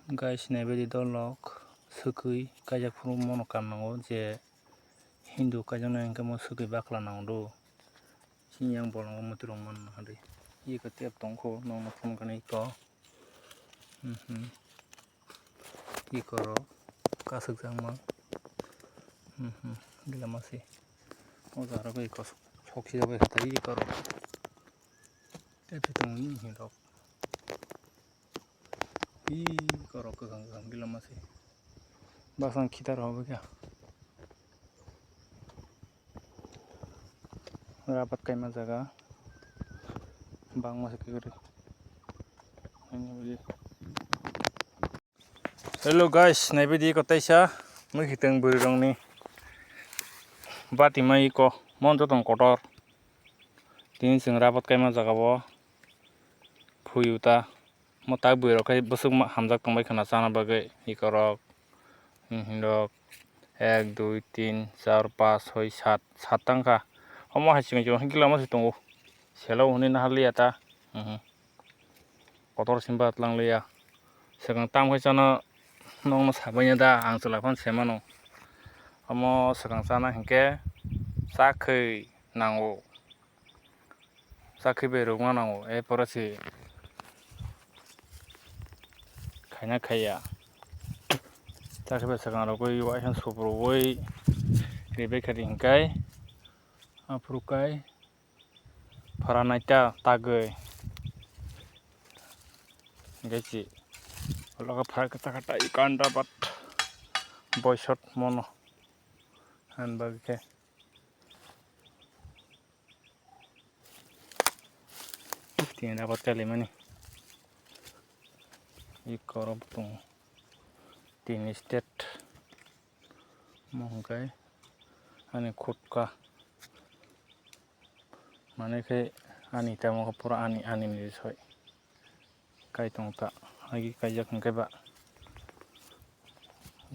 Guys, naibedi dolok sukui kajak furu mono kanango je Hindu kajana engke mo sukui bakla nangdo sinyang bolongo mutirong man hade ika tiap tongko no phone kanai ko ikoro kasuk jangma gila masih ozara ko iko soksi jabe tai ikoro tapi tong ni hindok ikoro ko gang gila masih basan kita roh kya rapat kaima jaga bang masih kiri hello guys naibedi ko taisa mukhiteng burirong ni bati mai ko monjo tong kotor tin sing rapat kaima jaga bo phuyuta motak buiro kai busuk hamjak tongbai khana chana bagui ikorok hindok 1 2 3 4 5 6 7 tangka omo hasing jo hingkila masih tongo selo huni nahali ata kotor simbat lang leya segang tam kai chana nong sabanya da ang chulafan semano omo segang chana hingke chakhui nango chakhui bai rogma nango e porasi khaina khaya chakhui bai segang rogoi waisa subrogoi rebai khari hingkai afrukai faranaita tagoi gaisi loga farak kata ikan dapat boysot mono han bagke tin dapat kali mani ikorop tung tin state mongkai ani khutka mane kai ani tamo pura ani ni soi kai tong ta agi kajak hingkai ba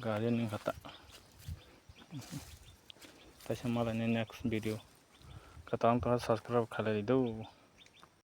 galian ning kata taisa malani next video kata ang subscribe khalai do